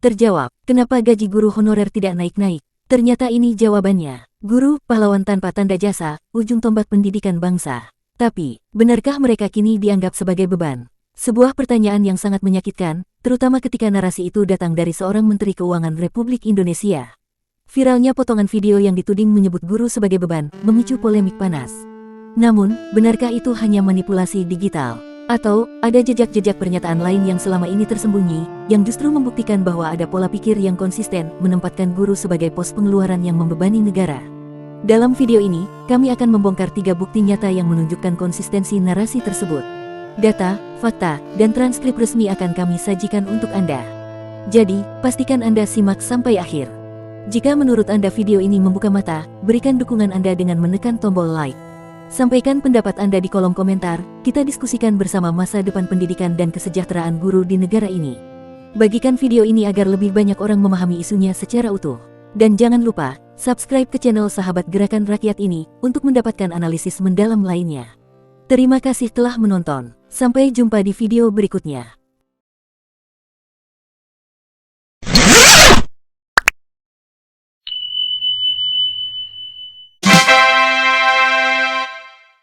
Terjawab, kenapa gaji guru honorer tidak naik-naik? Ternyata ini jawabannya. Guru, pahlawan tanpa tanda jasa, ujung tombak pendidikan bangsa. Tapi, benarkah mereka kini dianggap sebagai beban? Sebuah pertanyaan yang sangat menyakitkan, terutama ketika narasi itu datang dari seorang Menteri Keuangan Republik Indonesia. Viralnya potongan video yang dituding menyebut guru sebagai beban, memicu polemik panas. Namun, benarkah itu hanya manipulasi digital? Atau, ada jejak-jejak pernyataan lain yang selama ini tersembunyi, yang justru membuktikan bahwa ada pola pikir yang konsisten menempatkan guru sebagai pos pengeluaran yang membebani negara? Dalam video ini, kami akan membongkar 3 bukti nyata yang menunjukkan konsistensi narasi tersebut. Data, fakta, dan transkrip resmi akan kami sajikan untuk Anda. Jadi, pastikan Anda simak sampai akhir. Jika menurut Anda video ini membuka mata, berikan dukungan Anda dengan menekan tombol like. Sampaikan pendapat Anda di kolom komentar, kita diskusikan bersama masa depan pendidikan dan kesejahteraan guru di negara ini. Bagikan video ini agar lebih banyak orang memahami isunya secara utuh. Dan jangan lupa, subscribe ke channel Sahabat Gerakan Rakyat ini, untuk mendapatkan analisis mendalam lainnya. Terima kasih telah menonton, sampai jumpa di video berikutnya.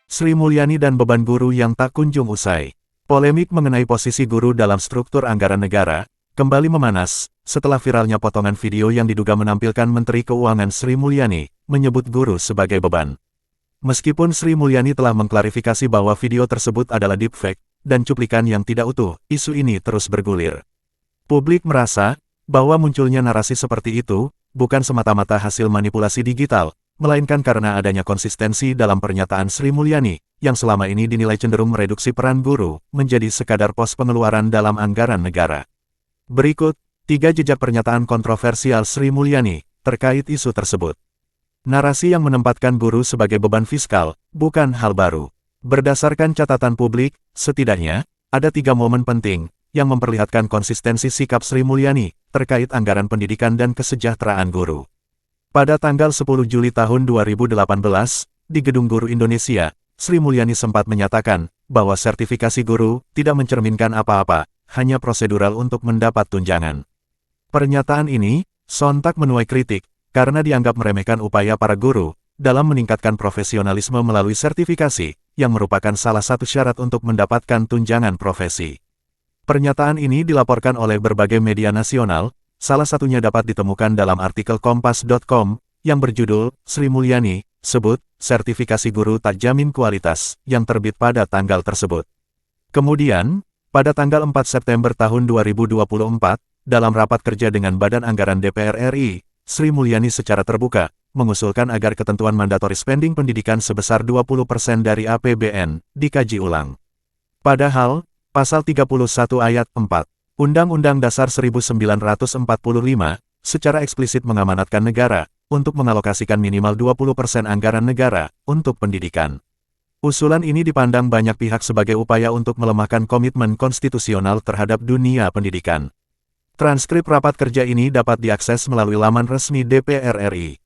Sri Mulyani dan beban guru yang tak kunjung usai. Polemik mengenai posisi guru dalam struktur anggaran negara kembali memanas setelah viralnya potongan video yang diduga menampilkan Menteri Keuangan Sri Mulyani menyebut guru sebagai beban. Meskipun Sri Mulyani telah mengklarifikasi bahwa video tersebut adalah deepfake dan cuplikan yang tidak utuh, isu ini terus bergulir. Publik merasa bahwa munculnya narasi seperti itu bukan semata-mata hasil manipulasi digital, melainkan karena adanya konsistensi dalam pernyataan Sri Mulyani, yang selama ini dinilai cenderung mereduksi peran guru menjadi sekadar pos pengeluaran dalam anggaran negara. Berikut, 3 jejak pernyataan kontroversial Sri Mulyani terkait isu tersebut. Narasi yang menempatkan guru sebagai beban fiskal bukan hal baru. Berdasarkan catatan publik, setidaknya ada 3 momen penting yang memperlihatkan konsistensi sikap Sri Mulyani terkait anggaran pendidikan dan kesejahteraan guru. Pada tanggal 10 Juli tahun 2018, di Gedung Guru Indonesia, Sri Mulyani sempat menyatakan bahwa sertifikasi guru tidak mencerminkan apa-apa, hanya prosedural untuk mendapat tunjangan. Pernyataan ini sontak menuai kritik karena dianggap meremehkan upaya para guru dalam meningkatkan profesionalisme melalui sertifikasi, yang merupakan salah satu syarat untuk mendapatkan tunjangan profesi. Pernyataan ini dilaporkan oleh berbagai media nasional. Salah satunya dapat ditemukan dalam artikel Kompas.com, yang berjudul, Sri Mulyani, sebut, sertifikasi guru tak jamin kualitas, yang terbit pada tanggal tersebut. Kemudian, pada tanggal 4 September tahun 2024, dalam rapat kerja dengan Badan Anggaran DPR RI, Sri Mulyani secara terbuka, mengusulkan agar ketentuan mandatory spending pendidikan sebesar 20% dari APBN, dikaji ulang. Padahal, Pasal 31 Ayat 4. Undang-Undang Dasar 1945, secara eksplisit mengamanatkan negara, untuk mengalokasikan minimal 20% anggaran negara, untuk pendidikan. Usulan ini dipandang banyak pihak sebagai upaya untuk melemahkan komitmen konstitusional terhadap dunia pendidikan. Transkrip rapat kerja ini dapat diakses melalui laman resmi DPR RI.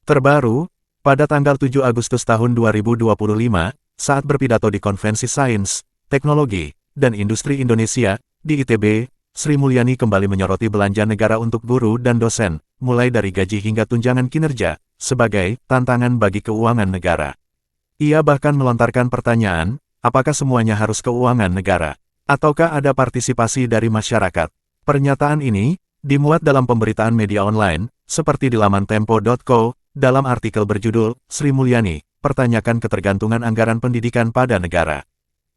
Terbaru, pada tanggal 7 Agustus tahun 2025, saat berpidato di Konvensi Sains, Teknologi, dan Industri Indonesia, di ITB, Sri Mulyani kembali menyoroti belanja negara untuk guru dan dosen, mulai dari gaji hingga tunjangan kinerja, sebagai tantangan bagi keuangan negara. Ia bahkan melontarkan pertanyaan, apakah semuanya harus keuangan negara? Ataukah ada partisipasi dari masyarakat? Pernyataan ini dimuat dalam pemberitaan media online, seperti di laman Tempo.co, dalam artikel berjudul, Sri Mulyani, pertanyakan ketergantungan anggaran pendidikan pada negara.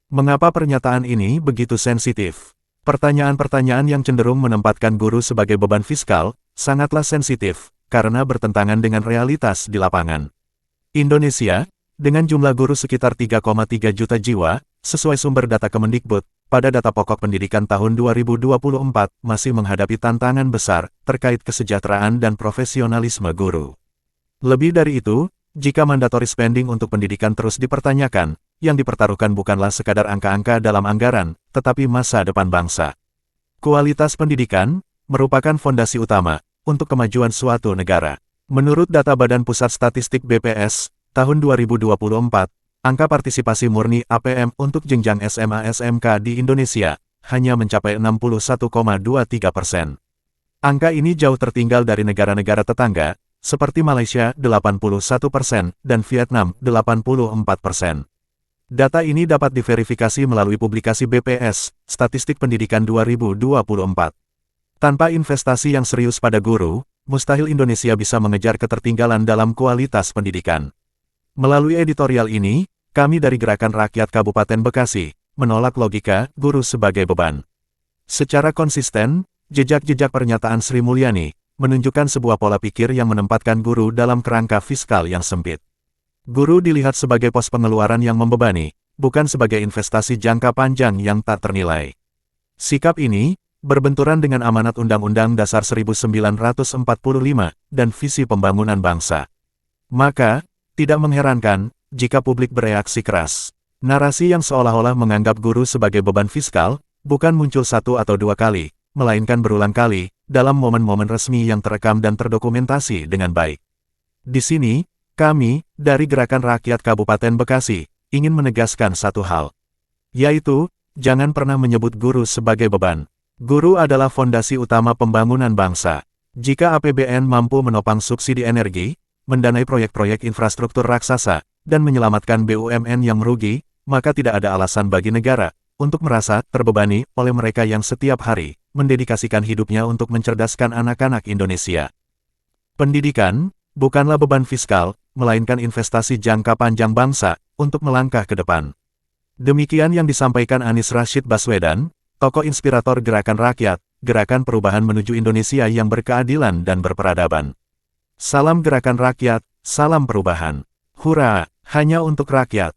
Mengapa pernyataan ini begitu sensitif? Pertanyaan-pertanyaan yang cenderung menempatkan guru sebagai beban fiskal, sangatlah sensitif, karena bertentangan dengan realitas di lapangan. Indonesia, dengan jumlah guru sekitar 3,3 juta jiwa, sesuai sumber data Kemendikbud, pada data pokok pendidikan tahun 2024, masih menghadapi tantangan besar, terkait kesejahteraan dan profesionalisme guru. Lebih dari itu, jika mandatory spending untuk pendidikan terus dipertanyakan, yang dipertaruhkan bukanlah sekadar angka-angka dalam anggaran, tetapi masa depan bangsa. Kualitas pendidikan merupakan fondasi utama untuk kemajuan suatu negara. Menurut data Badan Pusat Statistik BPS, tahun 2024, angka partisipasi murni APM untuk jenjang SMA-SMK di Indonesia hanya mencapai 61,23%. Angka ini jauh tertinggal dari negara-negara tetangga, seperti Malaysia 81% dan Vietnam 84%. Data ini dapat diverifikasi melalui publikasi BPS, Statistik Pendidikan 2024. Tanpa investasi yang serius pada guru, mustahil Indonesia bisa mengejar ketertinggalan dalam kualitas pendidikan. Melalui editorial ini, kami dari Gerakan Rakyat Kabupaten Bekasi, menolak logika guru sebagai beban. Secara konsisten, jejak-jejak pernyataan Sri Mulyani menunjukkan sebuah pola pikir yang menempatkan guru dalam kerangka fiskal yang sempit. Guru dilihat sebagai pos pengeluaran yang membebani, bukan sebagai investasi jangka panjang yang tak ternilai. Sikap ini berbenturan dengan amanat Undang-Undang Dasar 1945 dan visi pembangunan bangsa. Maka, tidak mengherankan jika publik bereaksi keras. Narasi yang seolah-olah menganggap guru sebagai beban fiskal, bukan muncul satu atau dua kali, melainkan berulang kali, dalam momen-momen resmi yang terekam dan terdokumentasi dengan baik. Di sini, kami, dari Gerakan Rakyat Kabupaten Bekasi, ingin menegaskan satu hal. Yaitu, jangan pernah menyebut guru sebagai beban. Guru adalah fondasi utama pembangunan bangsa. Jika APBN mampu menopang subsidi energi, mendanai proyek-proyek infrastruktur raksasa, dan menyelamatkan BUMN yang merugi, maka tidak ada alasan bagi negara untuk merasa terbebani oleh mereka yang setiap hari mendedikasikan hidupnya untuk mencerdaskan anak-anak Indonesia. Pendidikan bukanlah beban fiskal, melainkan investasi jangka panjang bangsa untuk melangkah ke depan. Demikian yang disampaikan Anies Rashid Baswedan, tokoh inspirator Gerakan Rakyat, Gerakan Perubahan Menuju Indonesia yang Berkeadilan dan Berperadaban. Salam Gerakan Rakyat, salam perubahan. Hura, hanya untuk rakyat.